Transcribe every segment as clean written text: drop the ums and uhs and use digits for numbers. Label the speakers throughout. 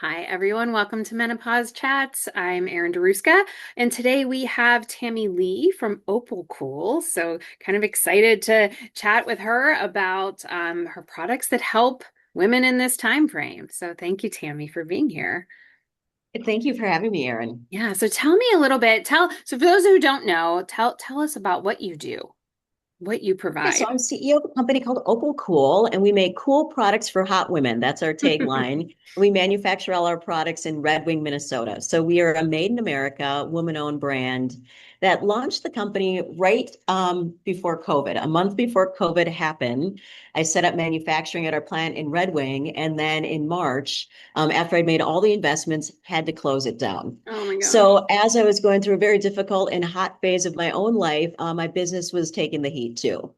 Speaker 1: Hi, everyone. Welcome to Menopause Chats. I'm Erin Daruska, and today we have Tammy Lee from Opal Cool. So, kind of excited to chat with her about her products that help women in this time frame. So, thank you, Tammy, for being here.
Speaker 2: Thank you for having me, Erin.
Speaker 1: Yeah. So, tell me a little bit. So for those who don't know, tell us about what you do, what you
Speaker 2: Yeah, so
Speaker 1: provide.
Speaker 2: I'm CEO of a company called Opal Cool, and we make cool products for hot women. That's our tagline. We manufacture all our products in Red Wing, Minnesota. So we are a made in America, woman-owned brand that launched the company right before COVID. A month before COVID happened, I set up manufacturing at our plant in Red Wing, and then in March, after I'd made all the investments, had to close it down.
Speaker 1: Oh my gosh.
Speaker 2: So as I was going through a very difficult and hot phase of my own life, my business was taking the heat too.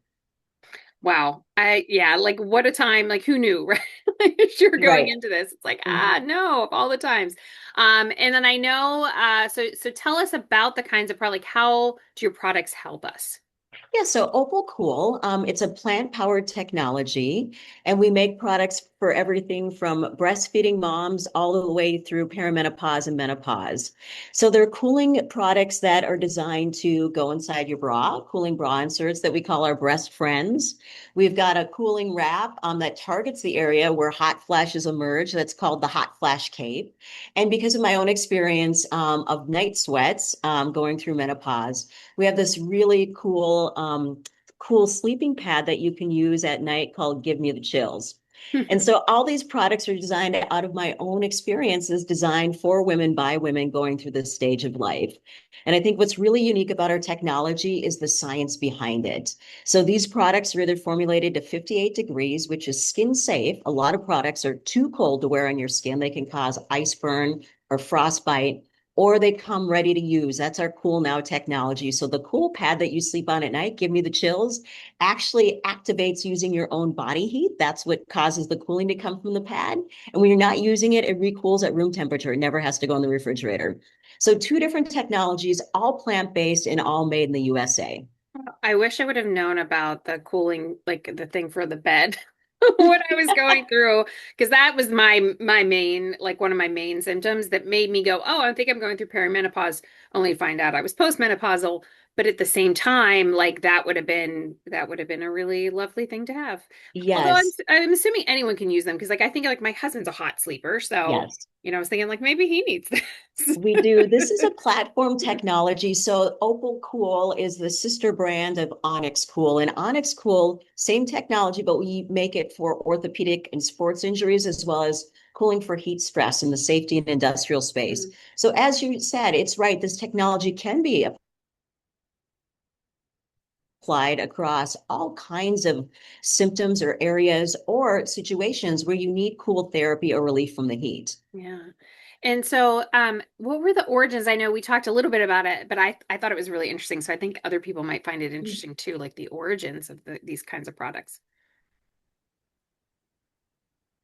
Speaker 1: Wow. Yeah, like what a time. Like who knew, right? Like as you're going
Speaker 2: Right.
Speaker 1: into this, it's like,
Speaker 2: Mhm.
Speaker 1: no, of all the times. And then I know, so tell us about the kinds of product, like how do your products help us?
Speaker 2: Yeah, so Opal Cool, it's a plant-powered technology, and we make products for everything from breastfeeding moms all the way through perimenopause and menopause. So they're cooling products that are designed to go inside your bra, cooling bra inserts that we call our breast friends. We've got a cooling wrap that targets the area where hot flashes emerge. That's called the hot flash cape. And because of my own experience of night sweats going through menopause, we have this really cool sleeping pad that you can use at night called Give Me the Chills. And so all these products are designed out of my own experiences, designed for women by women going through this stage of life. And I think what's really unique about our technology is the science behind it. So these products are either formulated to 58 degrees, which is skin safe. A lot of products are too cold to wear on your skin. They can cause ice burn or frostbite, or they come ready to use. That's our Cool Now technology. So the cool pad that you sleep on at night, Give Me the Chills, actually activates using your own body heat. That's what causes the cooling to come from the pad. And when you're not using it, it recools at room temperature. It never has to go in the refrigerator. So two different technologies, all plant-based and all made in the USA.
Speaker 1: I wish I would have known about the cooling, like the thing for the bed when I was going through, because that was my main, like one of my main symptoms that made me go, oh, I think I'm going through perimenopause, only to find out I was postmenopausal. But at the same time, like that would have been a really lovely thing to have. Although I'm
Speaker 2: Yes,
Speaker 1: I'm assuming anyone can use them because like I think like my husband's a hot sleeper, so
Speaker 2: yes.
Speaker 1: I was thinking like maybe he needs this.
Speaker 2: We do. This is a platform technology. So Opal Cool is the sister brand of Onyx Cool. And Onyx Cool, same technology, but we make it for orthopedic and sports injuries as well as cooling for heat stress in the safety and industrial space. So as you said, it's right. This technology can be applied across all kinds of symptoms or areas or situations where you need cool therapy or relief from the heat.
Speaker 1: Yeah. And so, what were the origins? I know we talked a little bit about it, but I thought it was really interesting. So I think other people might find it interesting too, like the origins of these kinds of products.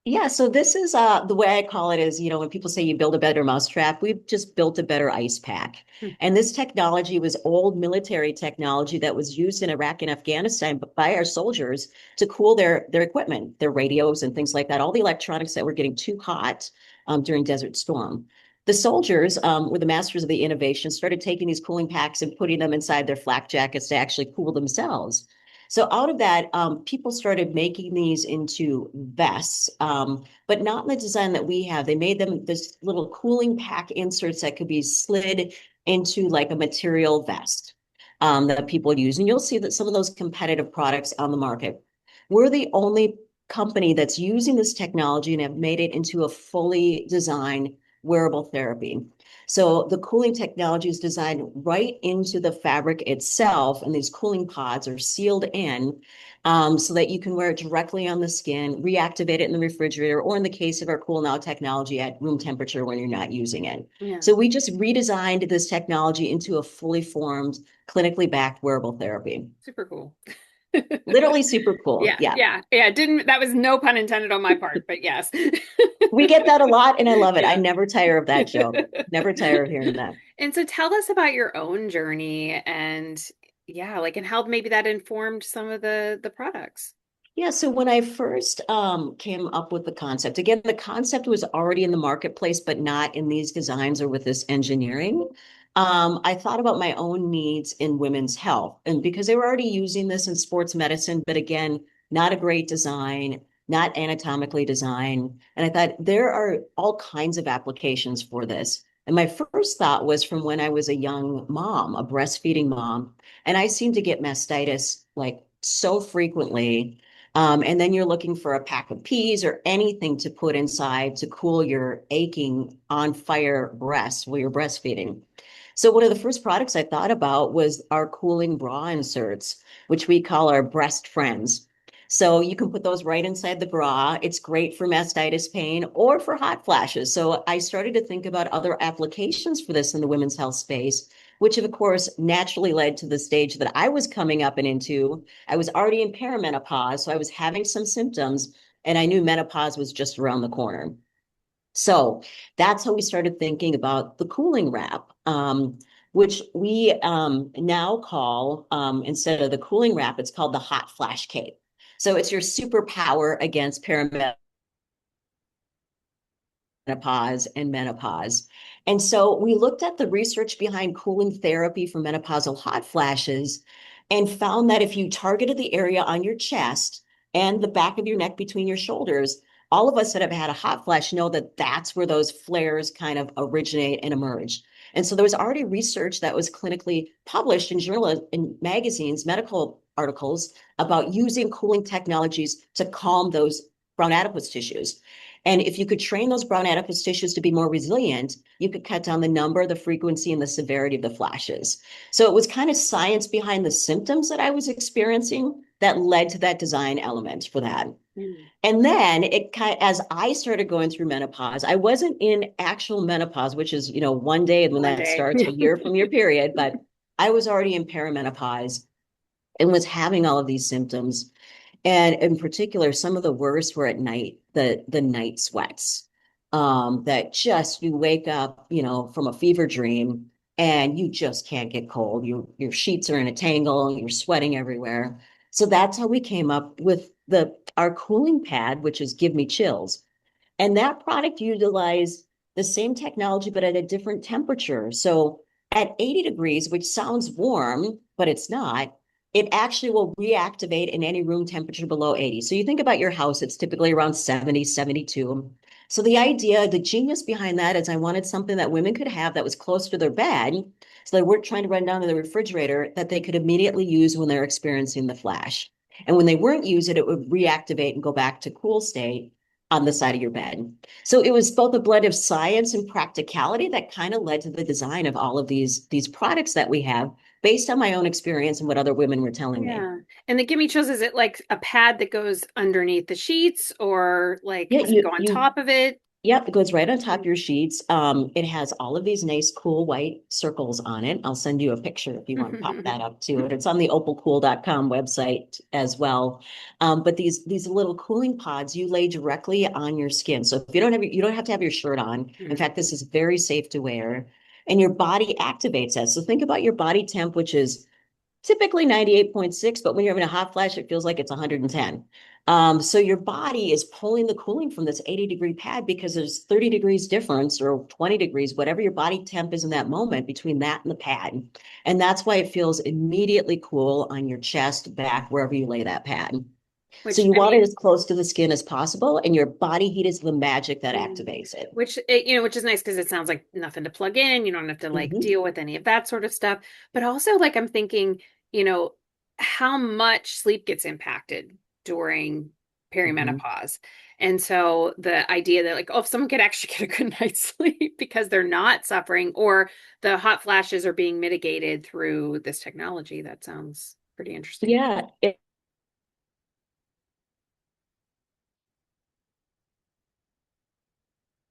Speaker 2: Yeah, so this is the way I call it is, when people say you build a better mousetrap, we've just built a better ice pack.
Speaker 1: Hmm.
Speaker 2: And this technology was old military technology that was used in Iraq and Afghanistan by our soldiers to cool their equipment, their radios and things like that, all the electronics that were getting too hot during Desert Storm. The soldiers were the masters of the innovation, started taking these cooling packs and putting them inside their flak jackets to actually cool themselves. So out of that, people started making these into vests, but not in the design that we have. They made them this little cooling pack inserts that could be slid into like a material vest that people use. And you'll see that some of those competitive products on the market. We're the only company that's using this technology and have made it into a fully designed wearable therapy. So the cooling technology is designed right into the fabric itself, and these cooling pods are sealed in so that you can wear it directly on the skin, reactivate it in the refrigerator, or in the case of our Cool Now technology at room temperature when you're not using it.
Speaker 1: Yeah,
Speaker 2: So we just redesigned this technology into a fully formed, clinically backed wearable therapy.
Speaker 1: super cool.
Speaker 2: Literally super cool.
Speaker 1: Yeah,
Speaker 2: Yeah.
Speaker 1: yeah, yeah. Didn't that was no pun intended on my part, but yes.
Speaker 2: We get that a lot and I love it. I
Speaker 1: Yeah.
Speaker 2: never tire of that joke. Never tire of hearing that.
Speaker 1: And so tell us about your own journey and yeah, like and how maybe that informed some of the products.
Speaker 2: Yeah, so when I first came up with the concept, again, the concept was already in the marketplace, but not in these designs or with this engineering. I thought about my own needs in women's health. And because they were already using this in sports medicine, but again, not a great design, not anatomically designed. And I thought there are all kinds of applications for this. And my first thought was from when I was a young mom, a breastfeeding mom, and I seemed to get mastitis like so frequently, and then you're looking for a pack of peas or anything to put inside to cool your aching on fire breasts while you're breastfeeding. So one of the first products I thought about was our cooling bra inserts, which we call our breast friends. So you can put those right inside the bra. It's great for mastitis pain or for hot flashes. So I started to think about other applications for this in the women's health space, which of course naturally led to the stage that I was coming up and into. I was already in perimenopause, so I was having some symptoms, and I knew menopause was just around the corner. So that's how we started thinking about the cooling wrap, which we now call, instead of the cooling wrap, it's called the hot flash cape. So it's your superpower against perimenopause and menopause. And so we looked at the research behind cooling therapy for menopausal hot flashes and found that if you targeted the area on your chest and the back of your neck between your shoulders, all of us that have had a hot flash know that that's where those flares kind of originate and emerge. And so there was already research that was clinically published in journals in magazines, medical articles about using cooling technologies to calm those brown adipose tissues. And if you could train those brown adipose tissues to be more resilient, you could cut down the number, the frequency, and the severity of the flashes. So it was kind of science behind the symptoms that I was experiencing that led to that design element for that.
Speaker 1: Mm.
Speaker 2: And then as I started going through menopause, I wasn't in actual menopause, which is, one day and when
Speaker 1: One
Speaker 2: that
Speaker 1: day.
Speaker 2: starts, a year from your period, but I was already in perimenopause and was having all of these symptoms. And in particular, some of the worst were at night, the night sweats. That just you wake up, from a fever dream and you just can't get cold. Your sheets are in a tangle, you're sweating everywhere. So that's how we came up with the our cooling pad, which is Give Me Chills. And that product utilized the same technology, but at a different temperature. So at 80 degrees, which sounds warm, but it's not, it actually will reactivate in any room temperature below 80. So you think about your house, it's typically around 70, 72. So the idea, the genius behind that is I wanted something that women could have that was close to their bed. So they weren't trying to run down to the refrigerator that they could immediately use when they're experiencing the flash. And when they weren't using it, it would reactivate and go back to cool state on the side of your bed. So it was both a blend of science and practicality that kind of led to the design of all of these products that we have based on my own experience and what other women were telling me.
Speaker 1: Yeah. And the gimme chills, is it like a pad that goes underneath the sheets or like
Speaker 2: Yeah,
Speaker 1: does it go on
Speaker 2: you
Speaker 1: top of it?
Speaker 2: Yep, it goes right on top of
Speaker 1: Mm.
Speaker 2: your sheets. It has all of these nice, cool white circles on it. I'll send you a picture if you want to pop that up to it. It's on the opalcool.com website as well. But these little cooling pods you lay directly on your skin. So if you don't have to have your shirt on. In
Speaker 1: Mm.
Speaker 2: fact, this is very safe to wear, and your body activates that. So think about your body temp, which is typically 98.6, but when you're having a hot flash, it feels like it's 110. So your body is pulling the cooling from this 80-degree pad because there's 30 degrees difference or 20 degrees, whatever your body temp is in that moment between that and the pad. And that's why it feels immediately cool on your chest, back, wherever you lay that pad. So
Speaker 1: Which
Speaker 2: you
Speaker 1: I
Speaker 2: want it
Speaker 1: mean,
Speaker 2: as close to the skin as possible, and your body heat is the magic that
Speaker 1: yeah.
Speaker 2: activates it.
Speaker 1: Which is nice because it sounds like nothing to plug in. You don't have to like
Speaker 2: Mhm.
Speaker 1: deal with any of that sort of stuff. But also, like, I'm thinking, you know, how much sleep gets impacted during
Speaker 2: Mhm.
Speaker 1: perimenopause. And so the idea that, like, oh, if someone could actually get a good night's sleep because they're not suffering or the hot flashes are being mitigated through this technology, that sounds pretty interesting.
Speaker 2: Yeah,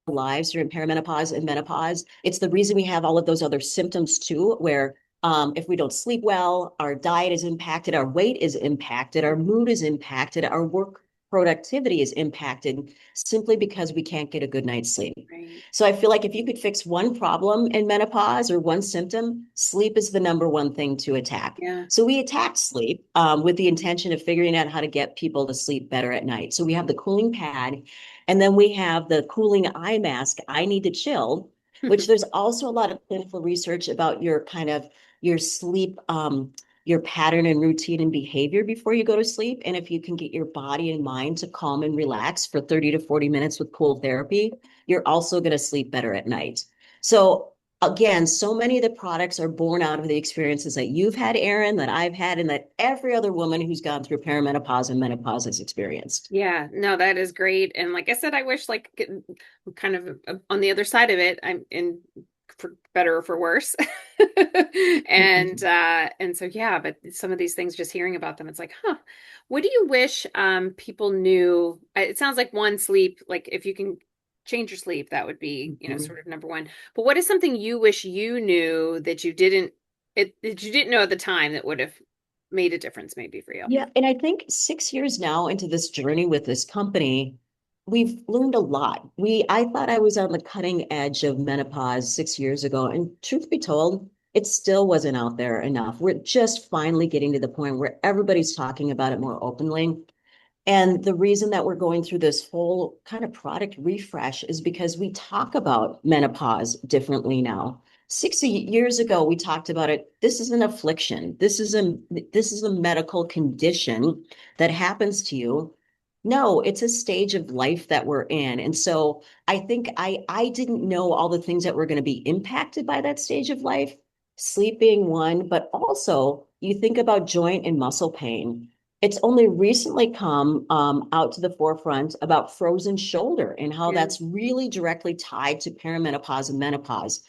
Speaker 2: lives during perimenopause and menopause. It's the reason we have all of those other symptoms too, where if we don't sleep well, our diet is impacted, our weight is impacted, our mood is impacted, our work productivity is impacted simply because we can't get a good night's sleep.
Speaker 1: Right.
Speaker 2: So I feel like if you could fix one problem in menopause or one symptom, sleep is the number one thing to attack.
Speaker 1: Yeah.
Speaker 2: So we attack sleep with the intention of figuring out how to get people to sleep better at night. So we have the cooling pad, and then we have the cooling eye mask, I Need to Chill, which there's also a lot of clinical research about your kind of your sleep, your pattern and routine and behavior before you go to sleep. And if you can get your body and mind to calm and relax for 30 to 40 minutes with cool therapy, you're also going to sleep better at night. So again, so many of the products are born out of the experiences that you've had, Erin, that I've had, and that every other woman who's gone through perimenopause and menopause has experienced.
Speaker 1: Yeah, no, that is great. And like I said, I wish like kind of on the other side of it, I'm in for better or for worse. And so yeah, but some of these things, just hearing about them, it's like, huh, what do you wish people knew? It sounds like one, sleep, like if you can change your sleep, that would be, sort of number one. But what is something you wish you knew that you didn't that you didn't know at the time that would have made a difference maybe for you?
Speaker 2: Yeah, and I think 6 years now into this journey with this company, we've learned a lot. I thought I was on the cutting edge of menopause 6 years ago, and truth be told, it still wasn't out there enough. We're just finally getting to the point where everybody's talking about it more openly. And the reason that we're going through this whole kind of product refresh is because we talk about menopause differently now. 60 years ago, we talked about it. This is an affliction. This is a medical condition that happens to you. No, it's a stage of life that we're in. And so I think I didn't know all the things that were going to be impacted by that stage of life, sleep being one, but also you think about joint and muscle pain. It's only recently come out to the forefront about frozen shoulder and how
Speaker 1: Yeah.
Speaker 2: that's really directly tied to perimenopause and menopause.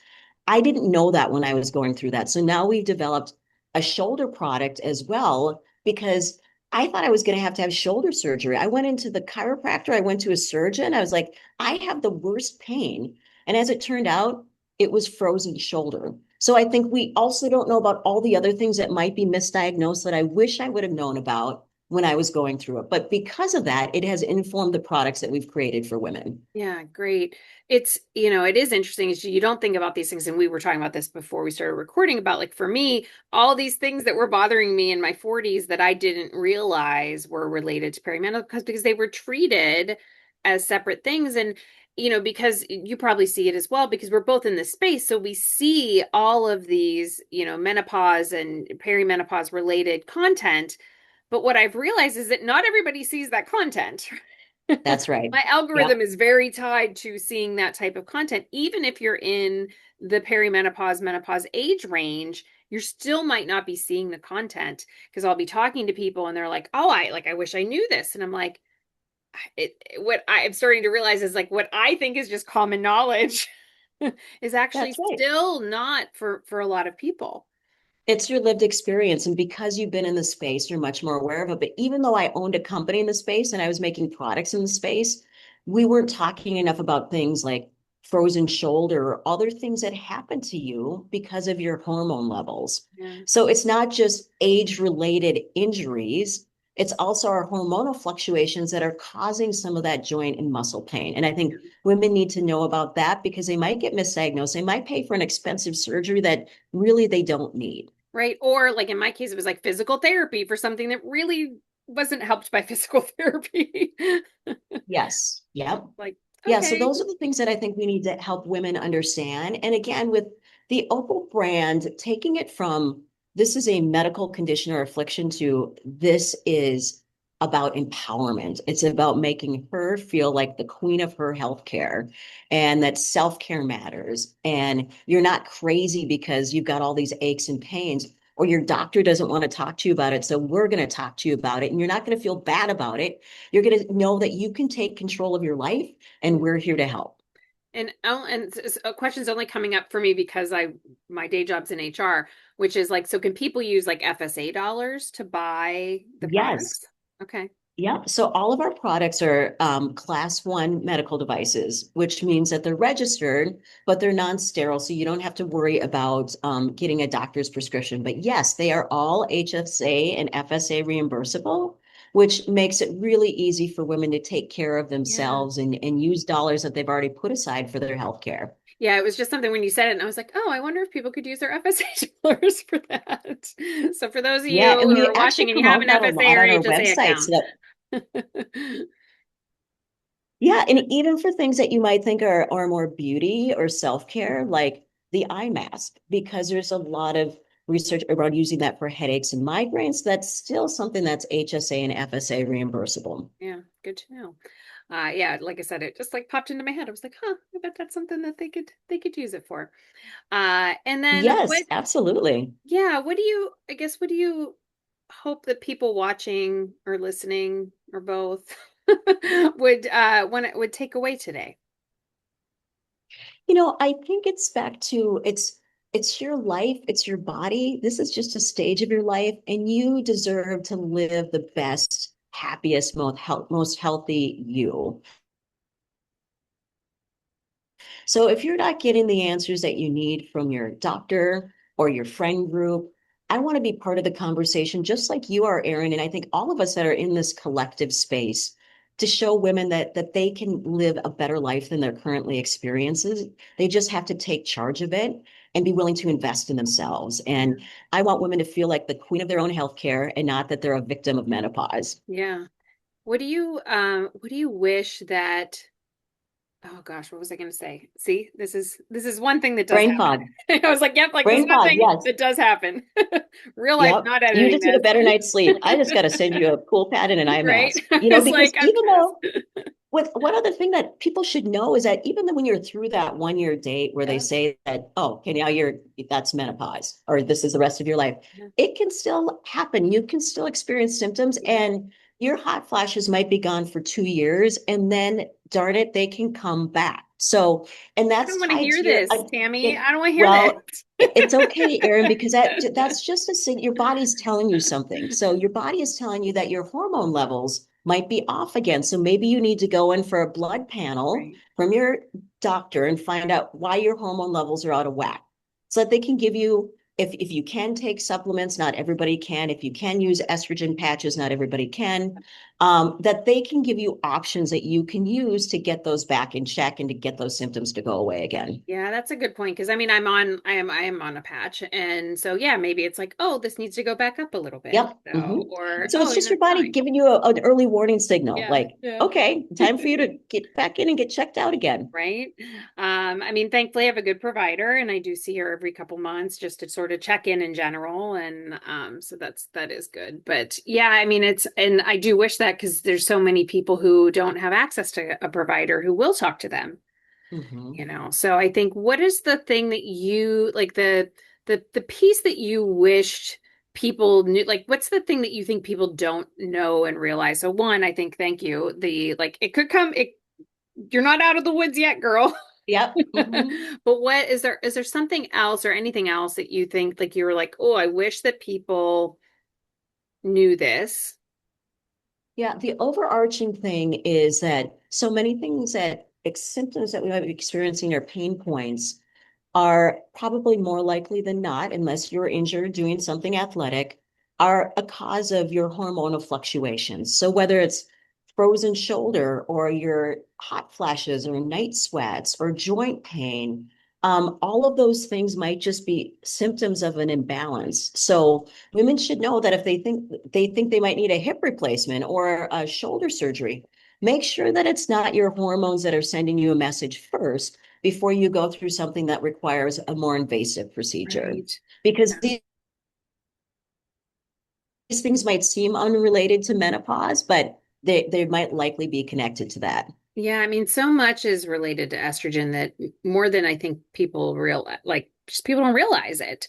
Speaker 2: I didn't know that when I was going through that. So now we've developed a shoulder product as well because I thought I was going to have shoulder surgery. I went into the chiropractor, I went to a surgeon. I was like, I have the worst pain. And as it turned out, it was frozen shoulder. So I think we also don't know about all the other things that might be misdiagnosed that I wish I would have known about when I was going through it. But because of that, it has informed the products that we've created for women.
Speaker 1: Yeah, great. It's, it is interesting. You don't think about these things. And we were talking about this before we started recording about, like, for me, all these things that were bothering me in my 40s that I didn't realize were related to perimenopause because they were treated as separate things. And, because you probably see it as well, because we're both in this space. So we see all of these, menopause and perimenopause related content. But what I've realized is that not everybody sees that content.
Speaker 2: That's right.
Speaker 1: My algorithm
Speaker 2: Yep,
Speaker 1: is very tied to seeing that type of content. Even if you're in the perimenopause, menopause age range, you still might not be seeing the content because I'll be talking to people and they're like, "Oh, I wish I knew this." And I'm like, what I'm starting to realize is like what I think is just common knowledge is actually
Speaker 2: that's right.
Speaker 1: still not for a lot of people.
Speaker 2: It's your lived experience. And because you've been in the space, you're much more aware of it. But even though I owned a company in the space and I was making products in the space, we weren't talking enough about things like frozen shoulder or other things that happen to you because of your hormone levels.
Speaker 1: Yeah.
Speaker 2: So it's not just age-related injuries, it's also our hormonal fluctuations that are causing some of that joint and muscle pain. And I think women need to know about that because they might get misdiagnosed. They might pay for an expensive surgery that really they don't need.
Speaker 1: Right. Or like in my case, it was like physical therapy for something that really wasn't helped by physical therapy.
Speaker 2: Yes. Yep.
Speaker 1: Like,
Speaker 2: Yeah. So
Speaker 1: okay.
Speaker 2: those are the things that I think we need to help women understand. And again, with the Opal brand, taking it from this is a medical condition or affliction to this is about empowerment. It's about making her feel like the queen of her healthcare and that self-care matters. And you're not crazy because you've got all these aches and pains. Or your doctor doesn't want to talk to you about it. So we're going to talk to you about it. And you're not going to feel bad about it. You're going to know that you can take control of your life and we're here to help.
Speaker 1: And a question's only coming up for me because my day job's in HR, which is like, so can people use like FSA dollars to buy the
Speaker 2: Yes.
Speaker 1: products? Okay.
Speaker 2: Yep. So all of our products are class one medical devices, which means that they're registered, but they're non-sterile. So you don't have to worry about getting a doctor's prescription. But yes, they are all HSA and FSA reimbursable. which makes it really easy for women to take care of
Speaker 1: Yeah.
Speaker 2: themselves and use dollars that they've already put aside for their health care.
Speaker 1: Yeah, it was just something when you said it, and I was like, oh, I wonder if people could use their FSA dollars for that. So for those of you
Speaker 2: Yeah, and
Speaker 1: who
Speaker 2: we
Speaker 1: are
Speaker 2: actually
Speaker 1: watching and you have
Speaker 2: promote
Speaker 1: an
Speaker 2: that a
Speaker 1: FSA
Speaker 2: lot
Speaker 1: or
Speaker 2: on our
Speaker 1: HSA
Speaker 2: website
Speaker 1: account.
Speaker 2: so that yeah, and even for things that you might think are more beauty or self-care, like the eye mask, because there's a lot of research around using that for headaches and migraines. That's still something that's HSA and FSA reimbursable.
Speaker 1: Yeah, good to know. Yeah, like I said, it just like popped into my head. I was like, huh, I bet that's something that they could use it for. And then
Speaker 2: Yes, absolutely.
Speaker 1: what do you, I guess, what do you hope that people watching or listening or both would take away today?
Speaker 2: I think it's back to it's your life, it's your body. This is just a stage of your life, and you deserve to live the best, happiest, most healthy you. So if you're not getting the answers that you need from your doctor or your friend group, I want to be part of the conversation, just like you are, Erin. And I think all of us that are in this collective space to show women that they can live a better life than they're currently experiencing. They just have to take charge of it and be willing to invest in themselves.
Speaker 1: Yeah.
Speaker 2: And I want women to feel like the queen of their own healthcare and not that they're a victim of menopause.
Speaker 1: Yeah. What do you wish that oh gosh, what was I going to say? See, this is one thing that does
Speaker 2: Brain
Speaker 1: happen.
Speaker 2: fog.
Speaker 1: I was like, yep, like this
Speaker 2: Brain
Speaker 1: one
Speaker 2: fog,
Speaker 1: thing
Speaker 2: yes.
Speaker 1: that does happen. Real life,
Speaker 2: Yep.
Speaker 1: not
Speaker 2: You
Speaker 1: editing
Speaker 2: just need a
Speaker 1: this.
Speaker 2: better night's sleep. I just got to send you a cool pad and an eye
Speaker 1: Right?
Speaker 2: mask.
Speaker 1: I was
Speaker 2: Because
Speaker 1: like, I'm
Speaker 2: even though
Speaker 1: just
Speaker 2: with one other thing that people should know is that even though when you're through that 1 year date where they
Speaker 1: yeah,
Speaker 2: say that, oh, okay, now that's menopause or this is the rest of your life,
Speaker 1: yeah,
Speaker 2: it can still happen. You can still experience symptoms
Speaker 1: yeah.
Speaker 2: and your hot flashes might be gone for 2 years and then darn it, they can come back. So, and
Speaker 1: I
Speaker 2: that's
Speaker 1: don't want to
Speaker 2: tied
Speaker 1: hear
Speaker 2: to your,
Speaker 1: this, Tammy.
Speaker 2: it,
Speaker 1: I don't want to hear
Speaker 2: well,
Speaker 1: this.
Speaker 2: it's okay, Erin, because that's just a sign your body's telling you something. So your body is telling you that your hormone levels might be off again. So maybe you need to go in for a blood panel
Speaker 1: Right.
Speaker 2: from your doctor and find out why your hormone levels are out of whack. So that they can give you, if you can take supplements, not everybody can. If you can use estrogen patches, not everybody can. That they can give you options that you can use to get those back in check and to get those symptoms to go away again.
Speaker 1: Yeah, that's a good point because I mean I am on a patch and so yeah, maybe it's like, oh, this needs to go back up a little bit.
Speaker 2: Yep.
Speaker 1: So or
Speaker 2: So
Speaker 1: oh,
Speaker 2: it's just your
Speaker 1: it's
Speaker 2: body
Speaker 1: fine.
Speaker 2: giving you an early warning signal,
Speaker 1: Yeah,
Speaker 2: like,
Speaker 1: yeah.
Speaker 2: okay, time for you to get back in and get checked out again.
Speaker 1: Right. I mean, thankfully I have a good provider and I do see her every couple months just to sort of check in general. And so that is good. But yeah, I mean and I do wish that because there's so many people who don't have access to a provider who will talk to them,
Speaker 2: Hmm.
Speaker 1: So I think what is the thing that you like the piece that you wished people knew, like what's the thing that you think people don't know and realize? So one, I think thank you. The like it could come it you're not out of the woods yet, girl.
Speaker 2: Yep. Hmm.
Speaker 1: But what is there something else or anything else that you think like you were like, oh, I wish that people knew this.
Speaker 2: Yeah, the overarching thing is that so many things that symptoms that we might be experiencing are pain points are probably more likely than not, unless you're injured doing something athletic, are a cause of your hormonal fluctuations. So whether it's frozen shoulder or your hot flashes or night sweats or joint pain, all of those things might just be symptoms of an imbalance. So women should know that if they think they might need a hip replacement or a shoulder surgery, make sure that it's not your hormones that are sending you a message first before you go through something that requires a more invasive procedure.
Speaker 1: Right.
Speaker 2: Because
Speaker 1: Yeah.
Speaker 2: these things might seem unrelated to menopause, but they might likely be connected to that.
Speaker 1: Yeah, I mean, so much is related to estrogen that more than I think people realize, like just people don't realize it.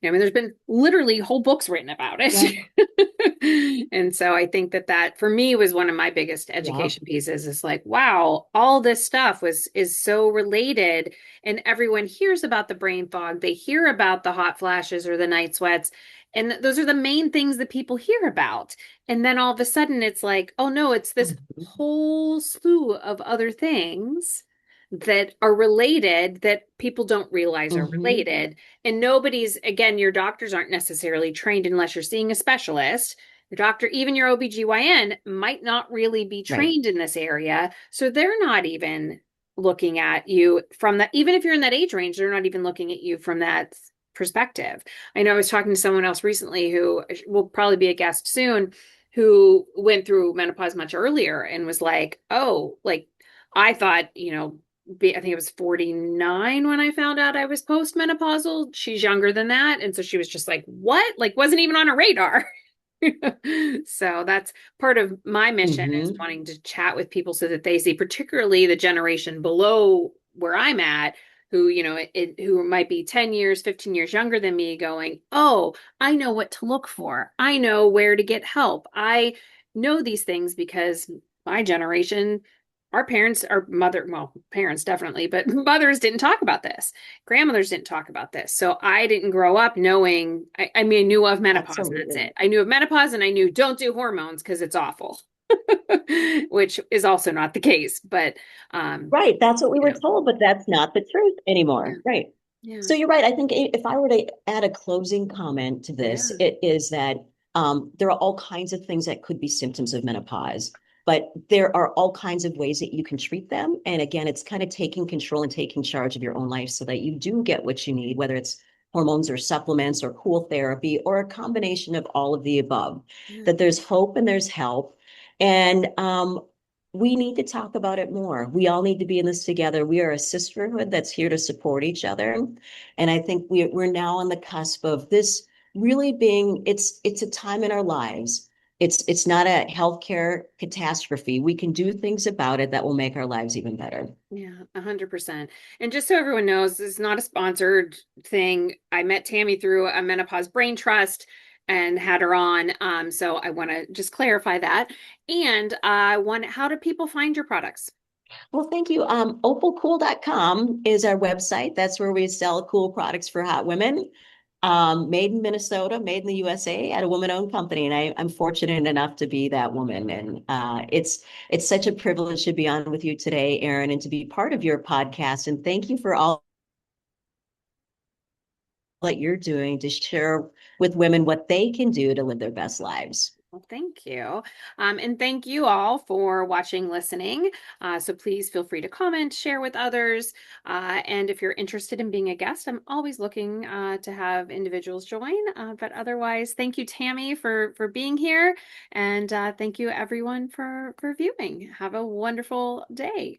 Speaker 1: I mean, there's been literally whole books written about it.
Speaker 2: Yeah.
Speaker 1: And so I think that for me was one of my biggest
Speaker 2: Yeah.
Speaker 1: education pieces is like, wow, all this stuff is so related and everyone hears about the brain fog. They hear about the hot flashes or the night sweats. And those are the main things that people hear about. And then all of a sudden it's like, oh no, it's this
Speaker 2: Mhm.
Speaker 1: whole slew of other things that are related that people don't realize are
Speaker 2: Mhm.
Speaker 1: related. And nobody's, again, your doctors aren't necessarily trained unless you're seeing a specialist. Your doctor, even your OBGYN, might not really be
Speaker 2: Right.
Speaker 1: trained in this area. So they're not even looking at you from that, even if you're in that age range, they're not even looking at you from that perspective. I know I was talking to someone else recently who will probably be a guest soon, who went through menopause much earlier and was like, oh, like I thought, I think it was 49 when I found out I was postmenopausal. She's younger than that. And so she was just like, what? Like, wasn't even on her radar. So that's part of my mission is
Speaker 2: Hmm.
Speaker 1: wanting to chat with people so that they see, particularly the generation below where I'm at, who, who might be 10 years, 15 years younger than me, going, oh, I know what to look for. I know where to get help. I know these things because my generation, our parents, our mother, well, parents definitely, but mothers didn't talk about this. Grandmothers didn't talk about this. So I didn't grow up knowing, I mean, I knew of menopause, and that's
Speaker 2: Absolutely.
Speaker 1: it. I knew of menopause and I knew don't do hormones because it's awful, which is also not the case. But, um,
Speaker 2: Right. That's what we
Speaker 1: you
Speaker 2: were
Speaker 1: know,
Speaker 2: told, but that's not the truth
Speaker 1: yeah,
Speaker 2: anymore. Right.
Speaker 1: yeah,
Speaker 2: So you're right. I think if I were to add a closing comment to this,
Speaker 1: yeah,
Speaker 2: it is that there are all kinds of things that could be symptoms of menopause, but there are all kinds of ways that you can treat them. And again, it's kind of taking control and taking charge of your own life so that you do get what you need, whether it's hormones or supplements or cool therapy or a combination of all of the above,
Speaker 1: yeah,
Speaker 2: that there's hope and there's help. And we need to talk about it more. We all need to be in this together. We are a sisterhood that's here to support each other. And I think we're now on the cusp of this really being, it's a time in our lives. It's not a healthcare catastrophe. We can do things about it that will make our lives even better.
Speaker 1: yeah, 100%. And just so everyone knows, this is not a sponsored thing. I met Tammy through a menopause brain trust and had her on. So I want to just clarify that. And I want, how do people find your products?
Speaker 2: Well, thank you. Opalcool.com is our website. That's where we sell cool products for hot women. Made in Minnesota, made in the USA at a woman-owned company. And I'm fortunate enough to be that woman. And it's such a privilege to be on with you today, Erin, and to be part of your podcast. And thank you for all that you're doing to share with women what they can do to live their best lives.
Speaker 1: Well, thank you. And thank you all for watching, listening. So please feel free to comment, share with others. And if you're interested in being a guest, I'm always looking to have individuals join. But otherwise, thank you, Tammy, for being here. And thank you, everyone, for viewing. Have a wonderful day.